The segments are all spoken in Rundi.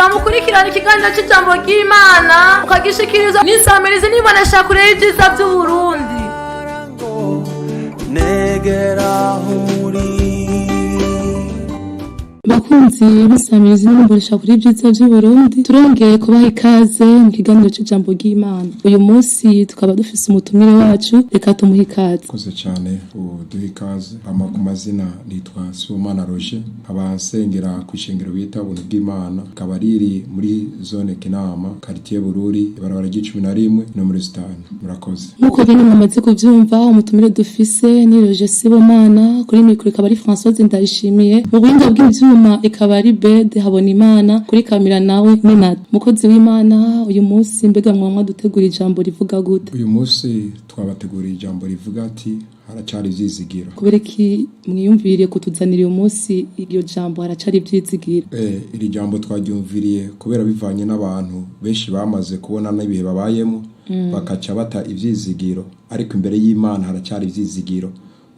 kugira mukurikirane ikiganiro cy'ijambo ry'Imana ukagishikirizwa n'isamirizi nibonesha kure y'ibyiza by'u Burundi. Bakunzi b'isamirizi nibonesha kure y'ibyiza by'u Burundi, turongeye kubaha ikaze mu kiganiro cy'ijambo ry'Imana. Uyu munsi tukaba dufise umutumire wacu, reka tumuhe ikaze. Koze cyane uduhe ikaze. Ku mazina nitwa Sibomana Roger, abasengera ku ishengero bita Ubuntu bw'Imana, akaba riri muri zone Kinama, quartier Bururi, ibarabara ry'I11 nomero 5. Murakoze. Nkuko bene mwamaze kuvyumva, umutumire dufise ni Roger Sibomana, kuri mikoro ikaba ari Françoise Ndayishimiye, mu buhinga bw'ivyuma ikaba ari Bede Habonimana, kuri kamera nawe Minat. Mukozi w'Imana, uyu munsi mbega mwamwa dutegura ijambo rivuga gute? Uyu munsi twabateguriye ijambo rivuga ati haracari ivyizigiro. Kubereki mwiyumviriye kutuzanira uyu munsi iryo jambo haracari ivyizigiro? Iri jambo twaryumviriye kubera bivanye n'abantu benshi bamaze kubona n'ibihe babayemo, bakaca bata ivyizigiro, ariko imbere y'Imana haracari ivyizigiro.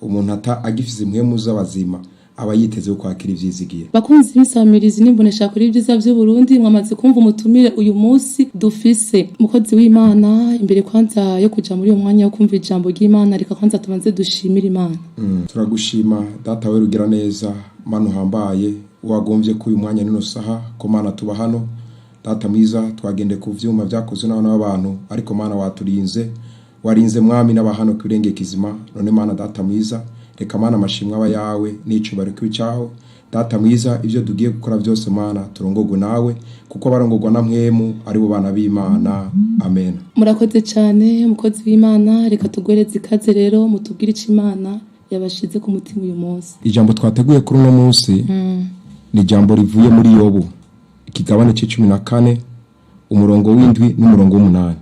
Umuntu agifise impwemu z'abazima aba yiteze kwakira ivyizigiro. Bakunzi b'isamirizi nimbonesha kuri ibyiza by'u Burundi, mwamaze kumva umutumire uyu munsi dufise. Mukozi w'Imana, imbere kwanza yo kuja muri uyu mwanya wo kumva ijambo ry'Imana, reka kwanza tubanze dushimira Imana. Turagushima data we rugira neza, Mana uhambaye, wagomvye ko uyu mwanya nino saha ko Mana tuba hano. Data mwiza, twagende ku vyuma vyakozwe n'abana b'abantu, ariko Mana waturinze, warinze mwami n'abahano kwirenge kizima. None Mana data mwiza, reka Mana amashimwe aba yawe n'icubahiro kw'icaho. Data mwiza, ivyo tugiye gukora byose Mana turongorwe nawe, kuko barongorwa na mpwemu ari bo bana b'Imana. Amen. Murakoze cyane mukozi w'Imana, reka tugwereze ikaze rero mutubwire ico Imana yabashize ku mutima uyu munsi. Ijambo twateguye kuri uno munsi ni ijambo rivuye muri Yobu, ikigabane c'14 umurongo w'indwi n'umurongo w'8.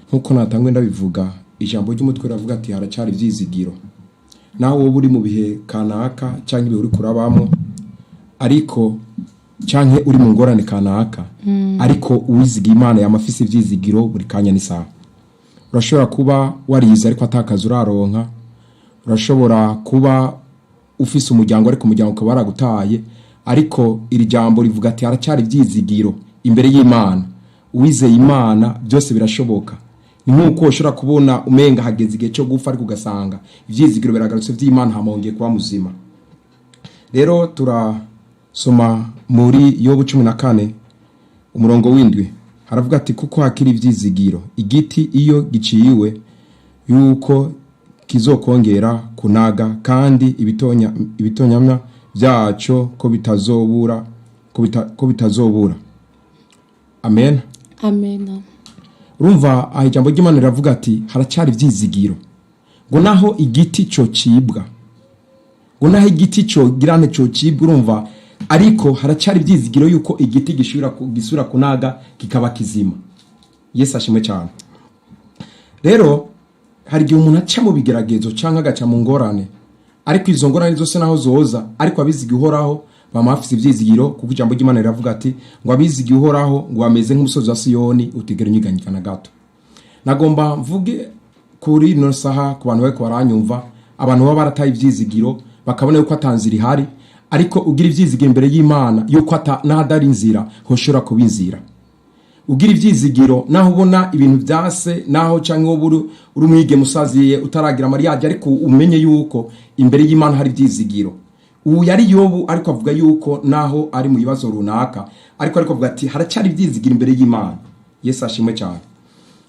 Nkuko natangwe ndabivuga, ijambo ry'umutwe ravuga ati haracari ivyizigiro. Naho wowe uri mu bihe kanaka cyangwa ibihe uri kurabamo, ariko cyangwa uri mu ngorane kanaka, ariko uwiziga Imana yamafise ivyizigiro buri kanya n'isaha. Urashobora kuba warize ariko atakaza uraronka, urashobora kuba ufise umuryango ariko umuryango ukaba waragutaye, ariko iri jambo rivuga ati haracyari ivyizigiro imbere y'Imana. Uwizeye Imana byose birashoboka. Ni nkuko ushobora kubona umenga hageze igihe cyo gupfa, ariko ugasanga ivyizigiro biragarutse vy'Imana hamongeye kuba muzima. Rero turasoma muri Yobu 14 umurongo w'indwi, haravuga ati kuko hakiri ivyizigiro, igiti iyo giciyiwe yuko kizokongera kunaga, kandi ibitonyamya byaco ko bitazobura. Amen. Amen. Urumva aha ijambo ry'Imana riravuga ati haracyari ivyizigiro. Ngo naho igiti cyo cibwa, ngo naho igiti cyo girane cyo cibwa, urumva ariko haracyari ivyizigiro yuko igiti gisubira kunaga kikaba kizima. Yesu ashimwe cyane. Rero hari igihe umuntu aca mu bigeragezo cyangwa agaca mu ngorane, ariko izo ngorane zose naho zoza, ariko abiziga uhoraho bamafise ivyizigiro, kuko ijambo ry'Imana riravuga ati ngo abiziga uhoraho ngo bameze nk'umusozi wa Siyoni utigera unyiganyika na gato. Nagomba mvuge kuri no saha ku bantu bariko baranyumva, abantu baba barataye ivyizigiro bakabona yuko atanzira ihari, ariko ugira ivyizigiro imbere y'Imana yuko n'ahadari inzira hoshora kubinzira. Ugira ivyizigiro naho ubona ibintu byase, naho cyangwa uri umwige musaziye utaragira mariage, ariko umenye yuko imbere y'Imana hari ivyizigiro. Ubu yari Yobu, ariko avuga yuko naho ari mu bibazo runaka, ariko avuga ati haracyari ivyizigiro imbere y'Imana. Yesu ashimwe cyane.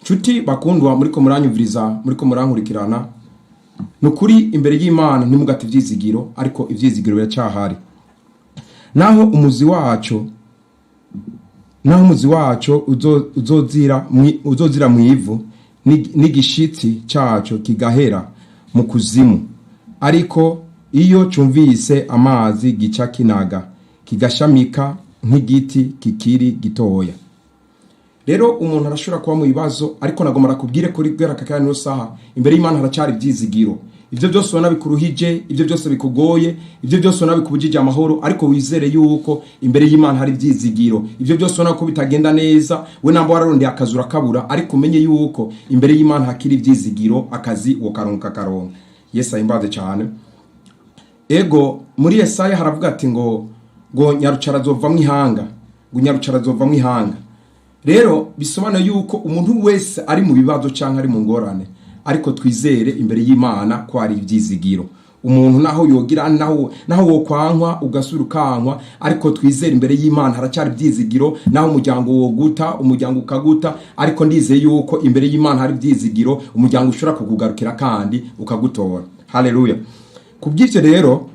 Nshuti bakundwa, muriko muranyumviriza, muriko murankurikirana, nukuri imbere y'Imana ntimugate ivyizigiro, ariko ivyizigiro biracyahari. Naho umuzi wacu uzozira mu ivu, n'igishitsi cyacu kigahera mu kuzimu, ariko iyo cumvise amazi gica kinaga, kigashamika nk'igiti kikiri gitoya. Rero umuntu arashobora kuba mu bibazo, ariko nagomara kubwire kuri gwera kakaya no saha imbere y'Imana haracari ivyizigiro. Ivyo byose ubona bikuruhije, ivyo byose bikugoye, ivyo byose ubona bikubujije amahoro, ariko wizere yuko imbere y'Imana hari ivyizigiro. Ivyo byose ubona ko bitagenda neza, we namba wararondeye akazura kabura, ariko umenye yuko imbere y'Imana hakiri ivyizigiro, akazi wokaronka karonka. Yesu ahimbaze cyane. Ego muri Yesaya haravuga ati ngo nyarucara azova mu ihanga, gunyarucara azovamwo ihanga. Rero bisobanuye yuko umuntu wese ari mu bibazo canke ari mu ngorane, ariko twizere imbere y'Imana ko ari ivyizigiro. Umuntu naho yogira naho wo kwankwa ugasura ukankwa, ariko twizere imbere y'Imana haracyari ivyizigiro. Naho umuryango woguta, umuryango ukaguta, ariko ndizeye yuko imbere y'Imana hari ivyizigiro, umuryango ushobora kukugarukira kandi ukagutora. Haleluya. Kubw'ivyo rero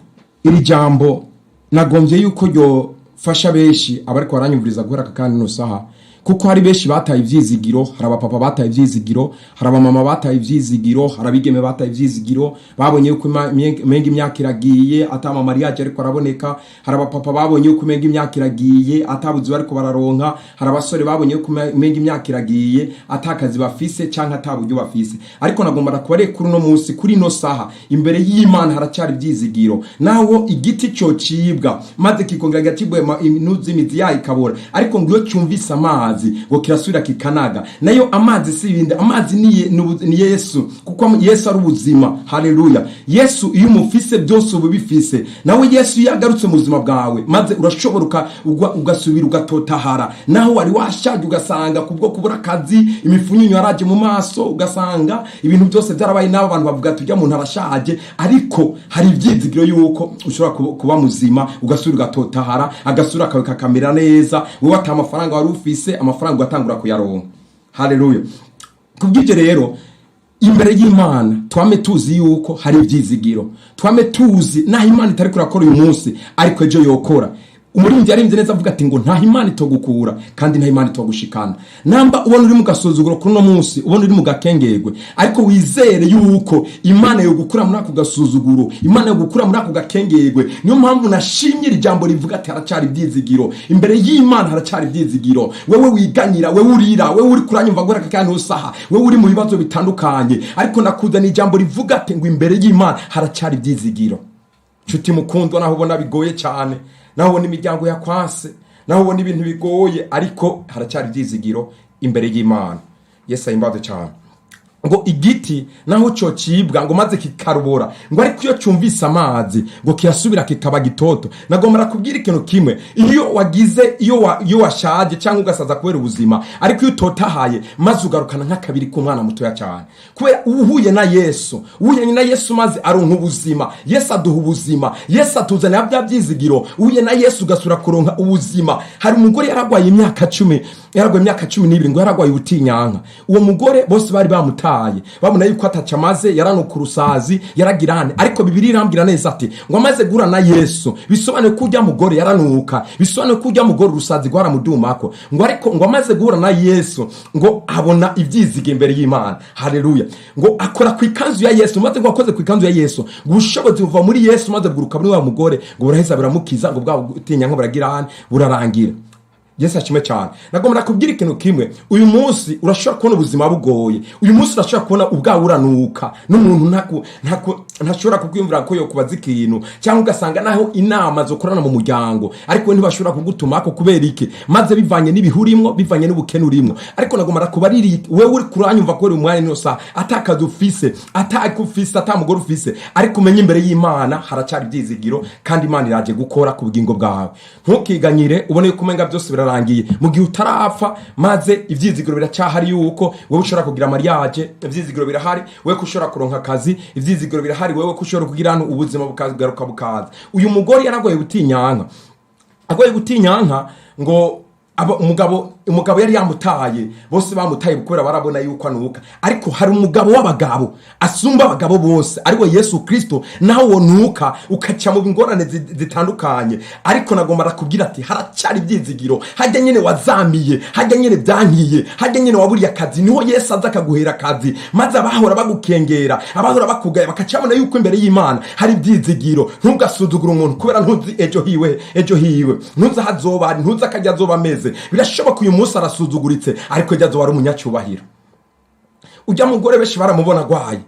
iri jambo nagombye yuko ryo fasha benshi abariko baranyumviriza guhera kandi no saha, kuko hari benshi bataye ivyizigiro. Hari abapapa bataye ivyizigiro, hari abamama bataye ivyizigiro, hari abigeme bataye ivyizigiro, babonye yuko menga imyaka iragiye atama mariage ariko araboneka. Hari abapapa babonye yuko menga imyaka iragiye atabuzi bariko bararonka. Hari abasore babonye yuko menga imyaka iragiye atakazi bafise canke ataburyo bafise. Ariko nagomba kubare kuri no munsi, kuri no saha, imbere y'Imana haracyari ivyizigiro. Naho igiti cyo cibwa maze kikongera gatibwe inuzi imizi yayo ikabora, ariko ngo iyo cyumvise amazi ngo kirasubira kikanaga. Nayo amazi si ibindi, amazi ni Yesu, kuko Yesu ari ubuzima. Haleluya. Yesu iyo umufise byose ubu bifise. Nawe Yesu yagarutse mu buzima bwawe, maze urashobora ugasubira ugatotahara. Naho wari washaje ugasanga kubwo kubura akazi, imifunyinyo yaraje mu maso, ugasanga ibintu byose byarabaye, nabo abantu bavuga tujya mu ntarashaje, ariko hari ibyizigiro yuko ushobora kuba muzima ugasubira ugatotahara, agasura kawe kakamera neza. Wowe ata amafaranga wari ufise, amafaranga ugatangura kuyaronka. Haleluya. Kubw'ibyo rero imbere y'Imana twame tuzi yuko hari ibyizigiro, twame tuzi naho Imana itari kurakora uyu munsi, ariko ejo yokora. Umuririmbyi yarimvye neza avuga ati ngo nta Imana itogukura kandi nta Imana itogushikana. Namba ubona uri mu gasuzuguro kuri no munsi, ubona uri mu gakengegwe, ariko wizere yuko Imana yo gukura muri ako gasuzuguro, Imana yo gukura muri ako gakengegwe. Niyo mpamvu nashimye ijambo rivuga ati haracyari ibyizigiro. Imbere y'Imana haracyari ibyizigiro. Wewe wiganyira, wewe urira, wewe uri kuranyumva gora kandi usaha, wewe uri mu bibazo bitandukanye, ariko nakuzana ijambo rivuga ati ngo imbere y'Imana haracyari ibyizigiro. Nshuti mukundwa, naho ubona bigoye cyane, naho ubona imiryango yakwase, naho ubona ibintu bigoye, ariko haracyari ibyizigiro imbere y'Imana. Yesu ahimbaze cyane. Ngo igiti naho cyo cibwa ngo maze kikarubora, ngo ariko iyo cyumvise amazi ngo kirasubira kikaba gitoto. Nagomera kubwira ikintu kimwe, iyo wagize iyo washaje cyangwa ugasaza kubera ubuzima, ariko iyo utotahaye maze ugarukana nk'akabiri k'umwana mutoya cyane, kubera uhuye na Yesu, uhuye na Yesu maze aronka ubuzima. Yesu aduha ubuzima, Yesu atuzanira bya byizigiro. Uhuye na Yesu ugasura kuronka ubuzima. Hari umugore yaragwaye imyaka 10, yaragwaye imyaka 12, ngo yaragwaye ubutinyanka. Uwo mugore bose bari bamutaye, babona yuko atacamaze, yaranuka urusazi, yaragirane. Ariko Bibiliya irambwira neza ati ngo amaze gura na Yesu, bisobanuye ko ujya mugore yaranuka, bisobanuye ko ujya mugore urusazi rwaramudumako. Ngo ariko ngo amaze gura na Yesu ngo abona ibyizige imbere y'Imana. Haleluya. Ngo akora ku ikanzu ya Yesu, maze ngo akoze ku ikanzu ya Yesu, ngo ubushobozi buva muri Yesu maze buguruka muri wa mugore, ngo buraheza biramukiza, ngo bwa butinyanka buragirane, burarangira. Yesu ashimwe cyane. Nagomba kubwira ikintu kimwe, uyu munsi urashobora kubona ubuzima bugoye, uyu munsi urashobora kubona ubwawe uranuka, n'umuntu ntashobora kukwimvira ko yo kubaza ikintu, cyangwa ugasanga naho inama zo korana mu muryango, ariko ntibashobora kugutuma ko kubera iki, maze bivanye n'ibihurimo, bivanye n'ubukene urimo. Ariko nagomba kubariri wewe uri kuranyumva ko uri umwanya nyosa, atakaza ufise, atakufise, atamugore ufise, ariko umenye imbere y'Imana haracyari ibyizigiro, kandi Imana iraje gukora ku bugingo bwawe. Ntukiganyire ubone ko umenga byose birarangiye mu gihe utarapfa, maze ivyizigiro biracyahari yuko wewe ushobora kugira mariage, ivyizigiro birahari wewe kushobora kuronka akazi, ivyizigiro birahari wewe kushobora kugira ubuzima bukagaruka bukaza. Uyu mugore yaragoye butinyanka, agoye butinyanka ngo umugabo yari yamutaye, bose bamutaye kubera barabona yuko anuka. Ariko hari umugabo w'abagabo asumba abagabo bose, ariwe Yesu Kristo, naho wonuka ukaca mu bingorane zitandukanye. Ariko nagomba kubwira ati haracyari ibyizigiro. Hajya nyene wazamiye, hajya nyene byankiye, hajya nyene waburiye akazi, niho Yesu aza akaguhera akazi, maze abahora bagukengera, abahora bakugaya bakacabona yuko imbere y'Imana hari ibyizigiro. Ntugasuzugura umuntu kubera ntuzi ejo hiwe, ntuzi hazoba, ntuzi akajya azoba ameze. Birashoboka uyu munsi arasuzuguritse, ariko ejo azoba ari umunyacyubahiro. Ujya mugore benshi baramubona gwaye,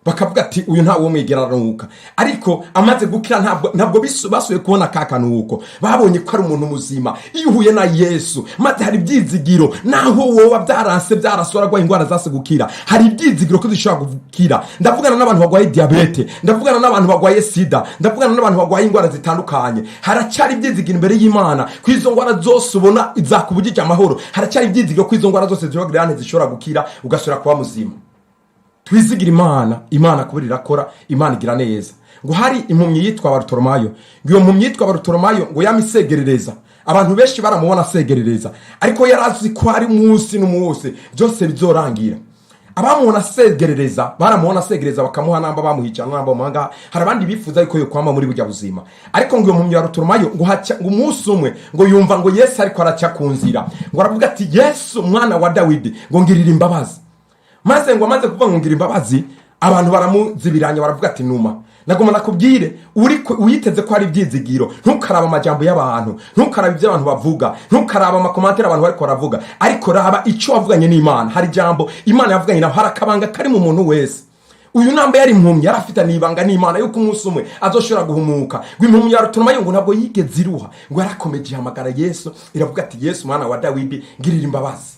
bakavuga ati uyu nta wo mwigera aruhuka, ariko amaze gukira ntabwo basuye kubona kakanuko, babonye ko ari umuntu muzima. Iyo uhuye na Yesu maze hari ibyizigiro, naho wowe byaranse byarasora gwa ingwara zase gukira, hari ibyizigiro ko zishobora gukira. Ndavugana n'abantu bagwaye diabete, ndavugana n'abantu bagwaye sida, ndavugana n'abantu bagwaye ingwara zitandukanye. Haracyari ibyizigiro imbere y'Imana kwizo ngwara zose ubona izakubujije amahoro. Haracyari ibyizigiro kwizo ngwara zose zishobora gukira ugasura kuba muzima. Twizigira Imana kubera irakora, Imana igira neza. Ngo hari impumyi yitwa Barutolomayo, ngo iyo mpumyi yitwa Barutolomayo ngo yamisegerereza, abantu benshi baramubona asegerereza, ariko yarazi ko ari munsi n'umunsi byose bizorangira. Abamubona asegerereza baramubona asegereza, bakamuha namba bamuhica namba manga. Hari abandi bifuza yuko yo kwama muri burya buzima, ariko ngo iyo mpumyi Barutolomayo ngo umunsi umwe ngo yumva ngo Yesu ariko araca ku nzira, ngo aravuga ati Yesu mwana wa Dawidi ngo ngirira imbabazi. Maze ngo amaze kuvuga ngo ngira imbabazi, abantu baramuzibiranya baravuga ati numa. Nagoma nakubwire uyiteze ko ari ibyizigiro, ntukaraba amajambo y'abantu, ntukaraba ibyo abantu bavuga, ntukaraba amakomantere abantu bariko baravuga, ariko raba ico wavuganye n'Imana. Hari jambo Imana yavuganye nawe, harakabanga kari mu muntu wese. Uyu namba yari impumyi yarafite nibanga n'Imana yuko umunsi umwe azoshobora guhumuka. Ngo impumyi ya Barutolomayo ngo ntabwo yigeze iruha, ngo yarakomeje hamagara Yesu, iravuga ati Yesu mwana wa Dawidi ngirira imbabazi.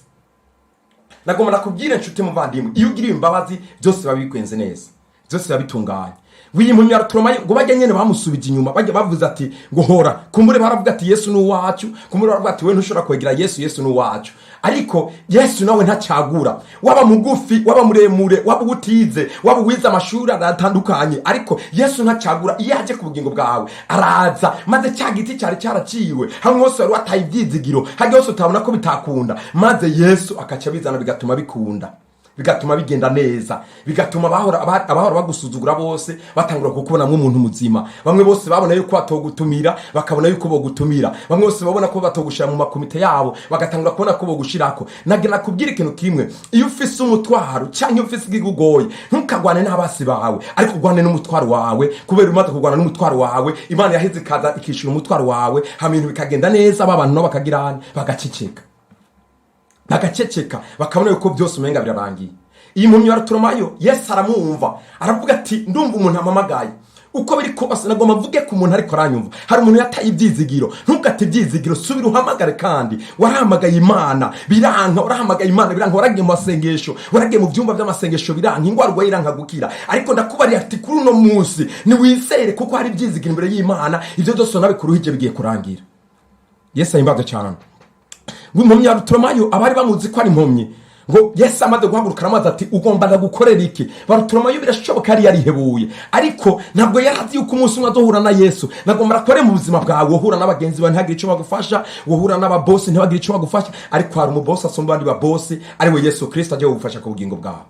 Nagoma nakubwire nshuti muvandimwe, iyo ugiriye imbabazi byose babikwenze neza, byose babitunganye. Wiyimpumyi ya Barutolomayo ngo bajya nyene bamusubije inyuma, bajya bavuze ati ngo hora, kumbure baravuga ati Yesu ni uwacu, kumbure baravuga ati we ntushobora kwegera Yesu ni uwacu. Ariko Yesu nawe ntacagura, waba mugufi, waba muremure, waba utize, waba wize amashuri atandukanye, ariko Yesu ntacagura. Iyo aje ku bugingo bwawe araza, maze cya giti cyari cyaraciwe hamwe hose wari wataye ibyizigiro, hage hose utabona ko bitakunda, maze Yesu akaca bizana bigatuma bikunda, bigatuma bigenda neza, bigatuma abahora bagusuzugura bose batangura kukubona nk'umuntu muzima. Bamwe bose babona yuko batogutumira bakabona yuko bogutumira, bamwe bose babona ko batogushira mu makomite yabo bagatangura kubona ko bogushirako. Nagena kubwira ikintu kimwe, iyo ufise umutwaro cyangwa ufise igigugoye, ntukagwane n'abasi bawe, ariko ugwane n'umutwaro wawe. Kubera umaze kugwana n'umutwaro wawe, Imana yaheze kaza ikishira umutwaro wawe, hamintu bikagenda neza, babantu no bakagirana bagaceceka, bakabona yuko byose umenga birarangiye. Iyi mpumyi ya Barutolomayo Yesu aramwumva, aravuga ati ndumva umuntu amamagaye. Uko biri kose nagoma mvuge ku muntu ariko aranyumva. Hari umuntu yataye ibyizigiro, ntugate ibyizigiro, subira uhamagare. Kandi warahamagaye Imana biranka, warahamagaye Imana biranka, waragiye mu masengesho, waragiye mu byumba by'amasengesho biranka, ingwara urwaye iranka gukira. Ariko ndakubariye ati kuri uno munsi ni wisere, kuko hari ibyizigiro imbere y'Imana, ibyo byose nawe kuruhije bigiye kurangira. Yesu ahimbaze cyane. Ngo impumyi ya Barutolomayo abari bamuzi ko ari impumyi, ngo Yesu amaze guhaguruka amaze ati ugomba ndagukorera iki. Barutolomayo birashoboka yari yarihebuye, ariko ntabwo yarazi yuko umunsi umwe azohura na Yesu. Nagomba akore mu buzima bwawe, wohura n'abagenzi bawe ntihagire icyo bagufasha, wohura n'ababosi ntibagire icyo bagufasha, ariko hari umubosi asumba abandi babosi, ari we Yesu Kristo agiye kugufasha ku bugingo bwawe.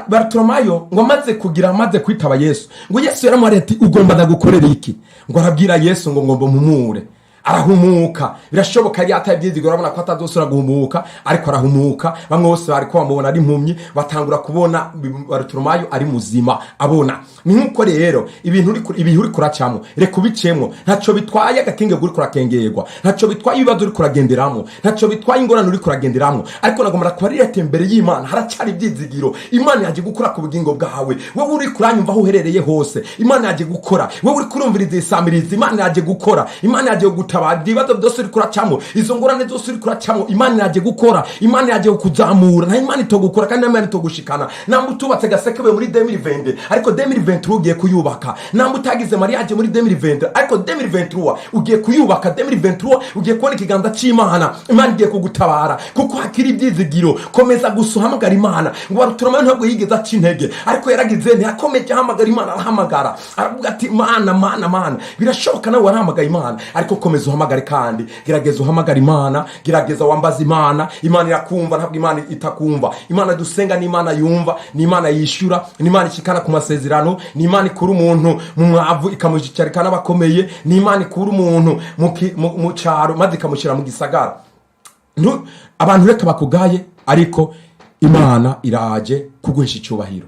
Barutolomayo ngo amaze kwitaba Yesu, ngo Yesu yaramwariye ati ugomba ndagukorera iki. Ngo arabwira Yesu ngo ngomba mpumure. Arahumuka. Birashoboka yari ataye ibyizigiro, urabona ko atazosura guhumuka, ariko arahumuka. Bamwe bose bari ko bamubona ari impumyi, batangura kubona Barutolomayo ari muzima abona. Ni nkuko rero ibintu uri kuracamo, reka ubicemo. Ntaco bitwaye agakinge uri kurakengerwa, ntaco bitwaye ibibazo uri kuragenderamo, ntaco bitwaye ingorane uri kuragenderamo, ariko nagomba kubarira ati imbere y'Imana haracyari ibyizigiro. Imana yaje gukora ku bugingo bwawe, wowe uri kuranyumva aho uherereye hose. Imana yaje gukora, wowe uri kurumviriza isamirizi, Imana yaje gukora, Imana yaje gutabara ibibazo byose uri kuracamo, izo ngorane zose uri kuracamo. Imana yaje gukora, Imana yaje kuzamura, nta Imana itogukora kandi Imana itogushikana. Namba utubatse gasekebe muri 2020, ariko 2023 ugiye kuyubaka. Namba utagize mariage muri 2020, ariko 2023 ugiye kuyubaka. 2023 ugiye kubona ikiganza cy'Imana, Imana igiye kugutabara, kuko hakiri ibyizigiro. Komeza gusuhamagara Imana. Ngo Barutolomayo ntabwo yigeze aca intege, ariko yaragize ntiyakomeje ahamagara Imana, arahamagara aravuga ati Mana. Birashoboka nawe warahamagaye Imana, ariko komeza uhamagare. Kandi gerageza uhamagara Imana, gerageza wambaza Imana. Imana irakumva, ntabwo Imana itakumva. Imana dusenga ni Imana yumva, ni Imana yishura, ni Imana ikikana ku masezerano, ni Imana ikura umuntu mu mwavu ikamushyikirana bakomeye, ni Imana ikura umuntu mu cyaro maze ikamushyira mu gisagara. Abantu reka bakugaye, ariko Imana iraje kuguhesha icyubahiro.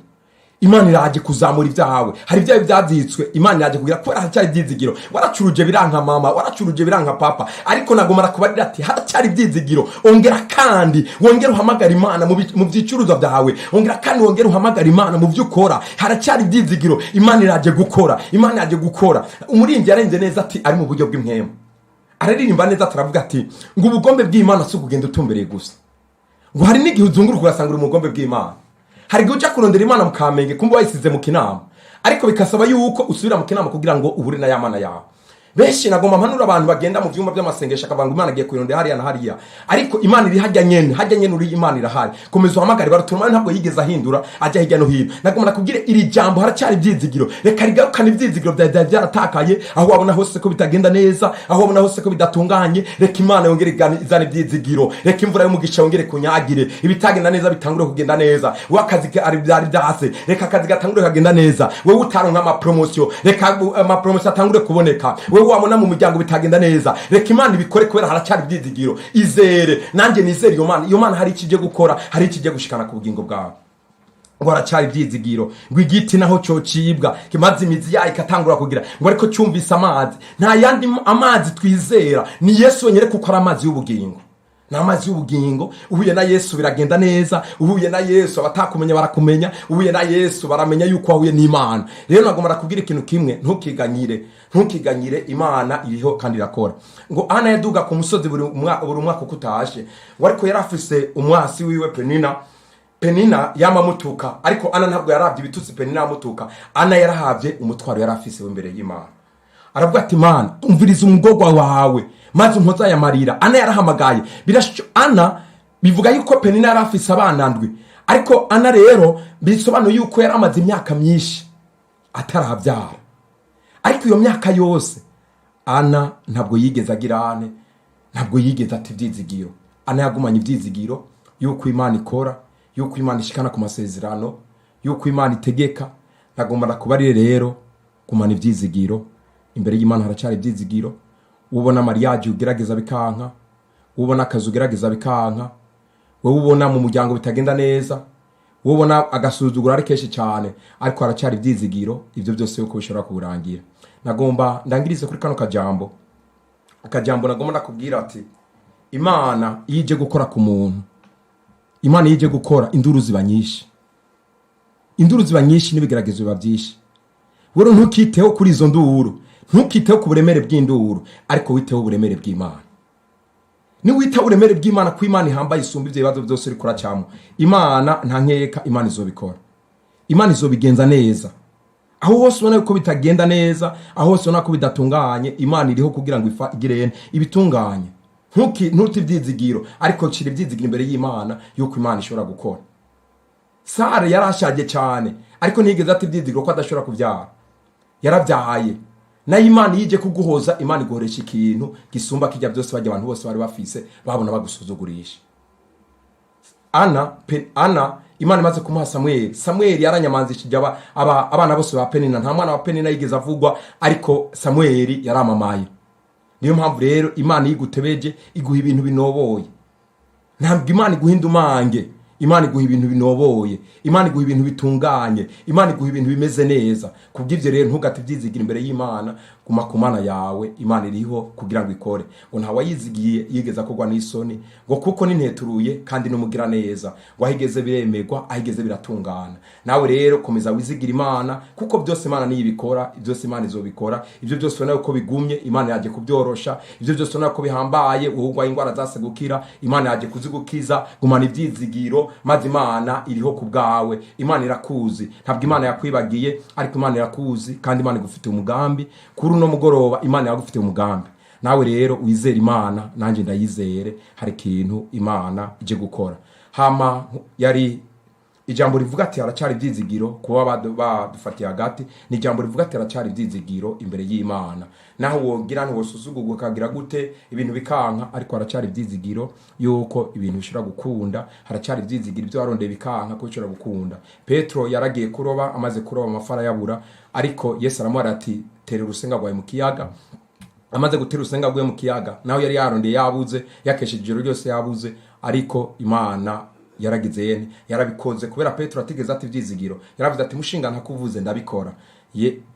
Imana iraje kuzamura ibyawe. Hari ibyawe byazitswe, Imana iraje kugira ko haracyari ibyizigiro. Waracuruje biranka mama, waracuruje biranka papa, ariko nagomara kubarira ati haracyari ibyizigiro. Ongera kandi wongera uhamagara Imana mu byicuruzwa byawe. Ongera kandi wongera uhamagara Imana mu byukora. Haracyari ibyizigiro. Imana iraje gukora, Imana iraje gukora. Umuririmbyi yarenze neza ati ari mu buryo bw'impwemu. Araririmba neza turavuga ati ngo ubugombe bw'Imana si ukugenda utumbereye gusa. Ngo hari n'igihe uzunguruka ugasanga uri mu bugombe bw'Imana. Hari igihe uca kurondera Imana mu Kamenge kumbe wayisize mu Kinama, ariko bikasaba yuko usubira mu Kinama kugira ngo uhure na Yamana yawe. Benshi nagomba mpanura abantu bagenda mu byumba by'amasengesho akavanga Imana agiye kuyirondera hariya na hariya, ariko Imana iri hajya nyene uri Imana irahari. Komeza uhamagare barutumana ntabwo yigeze ahindura ajya hirya no hino. Nagomba nakubwire iri jambo haracyari ibyizigiro. Reka rigarukane ibyizigiro byaratakaye, aho wabona hose ko bitagenda neza, aho wabona hose ko bidatunganye. Reka Imana yongere izane ibyizigiro. Reka imvura y'umugisha yongere kunyagire, ibitagenda neza bitangure kugenda neza. Wakazi ari byari byase, reka akazi gatangure kugenda neza. Wewe utaronka ama promotion, reka ama promotion atangure kuboneka. Wabona mu muryango bitagenda neza, reka Imana ibikore kubera haracyari ibyizigiro. Izere nanjye nizere iyo Mana hari ikije gukora, hari ikije gushikana ku bugingo bwawe. Ngo haracyari ibyizigiro. Ngo igiti naho cyocibwa kimaze imizi yayo ikatangura kugira ngo ariko cyumvise amazi. Nta yandi amazi twizera, ni Yesu wenyine kuko ari amazi y'ubugingo. Na amazi y'ubugingo. Uhuye na Yesu biragenda neza. Uhuye na Yesu abatakumenya barakumenya. Uhuye na Yesu baramenya yuko wahuye n'Imana. Rero nagomba kubwira ikintu kimwe, ntukiganyire Imana iriho kandi irakora. Ngo Ana yaduga ku musozi buri umwaka uko utashe. Ngo ariko yarafise umwasi wiwe Penina yamamutuka, ariko Ana ntabwo yaravye ibitutsi Penina yamutuka. Ana yarahavye umutwaro yarafise imbere y'Imana. Aravuga ati Mana umviriza umugogwa wawe maze umpoza yamarira. Ana yarahamagaye Ana bivuga yuko Penina yarafise abana ndwi, ariko Ana rero bisobanuye yuko yaramaze imyaka myinshi atarabyara. Ariko iyo myaka yose Ana ntabwo yigeze agirane, ntabwo yigeze ati ibyizigiro. Ana yagumanye ibyizigiro yuko Imana ikora, yuko Imana ishikana ku masezerano, yuko Imana itegeka. Nagomba nakubarire rero gumana ibyizigiro. Imbere y'Imana haracyari ibyizigiro. Ubona mariage ugerageza bikanka, ubona akazi ugerageza bikanka, wowe ubona mu muryango bitagenda neza, wowe ubona agasuzugura ari kenshi cyane, ariko haracyari ibyizigiro. Ibyo byose yuko bishobora kurangira. Nagomba ndangirize kuri kano akajambo nagomba nakubwira ati Imana yije gukora ku muntu, Imana yije gukora induru ziba nyinshi. Induru ziba nyinshi n'ibigeragezo biba byinshi. Wero ntukiteho kuri izo nduru, ntukiteho ku buremere bw'induru, ariko witeho uburemere bw'Imana. Ni witeho uburemere bw'Imana ku Imana ihambaye isumba ibyo bibazo byose uri kuracamo. Imana nta nkeka, Imana izobikora. Imana izobigenza neza. Aho hose ubona ko bitagenda neza, aho hose ubona ko bidatunganye, Imana iriho kugira ngo igirene ibitunganye. Ntuti ibyizigiro, ariko cira ibyizigiro imbere y'Imana yuko Imana ishobora gukora. Sara yarashaje cyane, ariko ntigeze ati ibyizigiro ko adashobora kubyara. Yarabyaye. Na Imana yije kuguhoza, Imana iguhoresha ikintu gisumba kijya byose bajya abantu bose bari bafise babona bagusuzugurisha. Ana Imana imaze kumuha Samuel yaranyamanzisha ijya abana bose ba Penina. Nta mwana wa Penina yigeze avugwa, ariko Samuel yaramamaye. Niyo mpamvu rero Imana yigutebeje iguha ibintu binoboye. Ntabwo Imana iguhinda umange, Imana iguha ibintu binoboye, Imana iguha ibintu bitunganye, Imana iguha ibintu bimeze neza. Kubw'ivyo rero ntugate ibyizigira imbere y'Imana, guma ku Mana yawe. Imana iriho kugira ngo ikore. Ngo nta wayizigiye yigeza kugwa n'isoni, ngo kuko ninteturuye kandi numugira neza, ngo ahigeze biremegwa, ahigeze biratungana. Nawe rero komeza wizigira Imana, kuko byose Imana niyo ibikora, byose Imana izobikora. Ibyo byose ubona uko bigumye, Imana yaje kubyorosha. Ibyo byose ubona uko bihambaye, uhugwa ingwara zase gukira, Imana yaje kuzigukiza. Gumana ibyizigiro, maze Imana iriho kubgawe. Imana irakuzi, ntabwo Imana yakwibagiye, ariko Imana irakuzi kandi Imana igufite umugambi. Kuri no mugoroba Imana yagufite umugambi. Nawe rero wizere Imana, nanjye ndayizere hari ikintu Imana ije gukora. Hama yari ijambo rivuga ati haracyari ibyizigiro kuba badufatiye hagati. Ni ijambo rivuga ati haracyari ibyizigiro imbere y'Imana. Naho wogira ntiwosuzugurwa kagira gute ibintu bikanka, ariko haracyari ibyizigiro yuko ibintu bishobora gukunda. Haracyari ibyizigiro ibyo warondeye bikanka ko bishobora gukunda. Petro yaragiye kuroba, amaze kuroba amafara yabura, ariko Yesu aramwara ati tere urusenga rwawe mu kiyaga. Amaze gutera urusenga rwawe mu kiyaga, naho yari yarondeye yabuze, yakesheje ijoro ryose yabuze, ariko Imana yaragize yarabikoze kubera Petro atigeze ati ivyizigiro yaravuze ati mushinga ntakuvuze ndabikora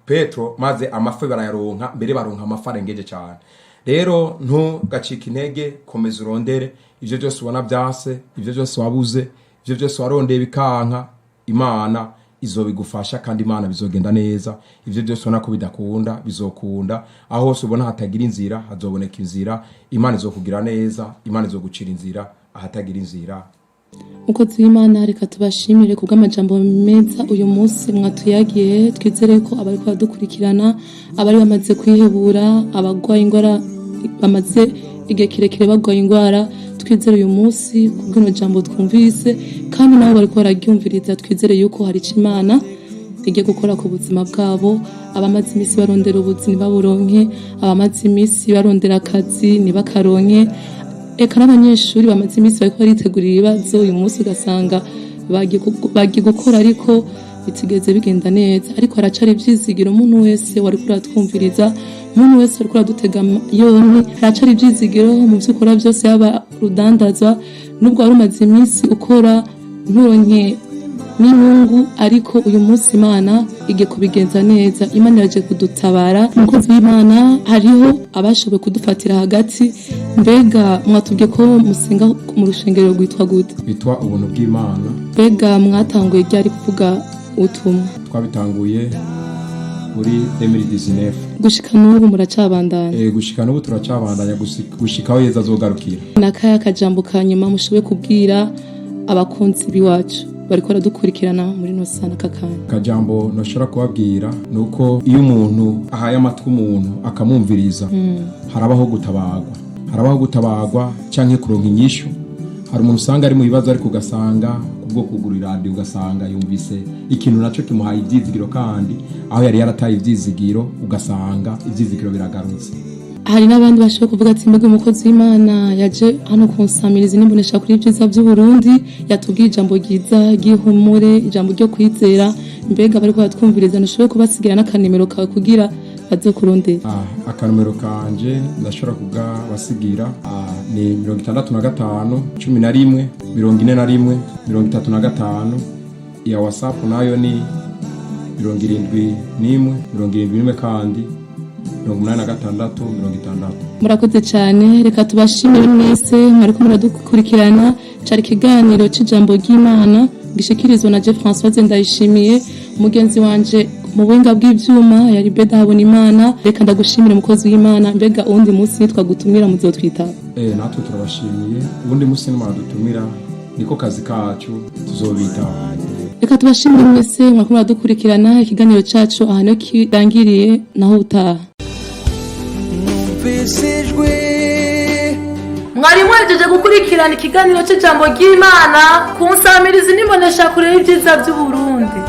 Petro maze amafi barayaronka mbere baronka amafarengeje cyane. Rero ntugacika intege, komeza urondere ivyo byose ubona byase, ivyo byose wabuze, ivyo byose warondeye bikanka, Imana izobigufasha kandi Imana bizogenda neza. Ivyo byose ubona ko bidakunda bizokunda, aho hose ubona hatagira inzira hazoboneka inzira. Imana izokugira neza, Imana izogucira inzira ahatagira inzira. Mukozi w'Imana reka tubashimire kubw'amajambo meza uyu munsi mwatuyagiye. Twizere ko abari kwadukurikirana, abari bamaze kwihebura, abagwaye ingwara bamaze igihe kirekire bagwaye ingwara, twizere uyu munsi kubw'ino jambo twumvise, kandi nabo bari bararyumviriza. Twizere yuko hari Imana igiye gukora ku buzima bwabo. Abamaze imisi barondera ubuzima baburonke, abamaze imisi barondera akazi ntibakaronke, eka n'abanyeshuri bamaze imisi bariko baritegurira ibibazo, uyu munsi ugasanga bagiye gukora ariko bitigeze bigenda neza. Ariko haracari ivyizigiro, umuntu wese wari kuratwumviriza, umuntu wese wari kuradutega yompi, haracari ivyizigiro mu vyo ukora vyose, yaba rudandazwa nubwo wari umaze imisi ukora nturonke n'inyungu, ariko uyu munsi Imana igiye kubigenza neza. Imana iraje kudutabara. Mukozi w'Imana, hariho abashoboye kudufatira hagati. Mbega mwatubwiye ko musenga mu rushengero rwitwa gute? Bitwa ubuntu bw'Imana. Mbega mwatanguye ryari kuvuga ubutumwa? Twabitanguye muri 2019. Gushika n'ubu muracabandanya? Gushika n'ubu turacabandanya gushikaho Yesu azogarukira. Nakaya kajambo kanyuma mushoboye kubwira abakunzi biwacu bariko baradukurikirana muri no sana kakanya? Kajambo noshora kubabwira nuko iyo umuntu ahaye amatwi umuntu akamumviriza, harabaho gutabagwa canke kuronka inyishu. Hari umuntu usanga ari mu bibazo ariko ugasanga kubwo kugurira radio ugasanga yumvise ikintu naco kimuhaye ivyizigiro, kandi aho yari yarataye ivyizigiro ugasanga ivyizigiro biragarutse. Hari n'abandi bashobora kuvuga ati mbega umukozi w'Imana yaje hano kunsamiriza nimbonesha kuri ibyiza by'u Burundi, yatubwiye ijambo ryiza ry'ihumure, ijambo ryo kwizera. Mbega bari kwatwumviriza, nashobora kubasigira n'akanimero kawe kugira bazokurondera? Akanimero kanje ndashobora kubasigira ni 65 11 41 35. Ya WhatsApp nayo ni 71 71 kandi 86 60. Murakoze cyane, reka tubashimire mwese mwariko muradukurikirana. Cari kiganiro c'ijambo ry'Imana gishikirizwa na Françoise Ndayishimiye, mugenzi wanje mu buhinga bw'ivyuma yari Beda Habonimana. Reka ndagushimire mukozi w'Imana. Mbega uwundi munsi nitwa gutumira muzotwita? Natwe turabashimiye. Uwundi munsi nimwadutumira, niko kazi kacu, tuzobita. Reka tubashimire mwese mwariko muradukurikirana. Ikiganiro cacu ahano kirangiriye, naho utaha. Mwari mwejeje gukurikirana ikiganiro c'ijambo ry'Imana ku nsamirizi nimbonesha kure y'ivyiza by'u Burundi.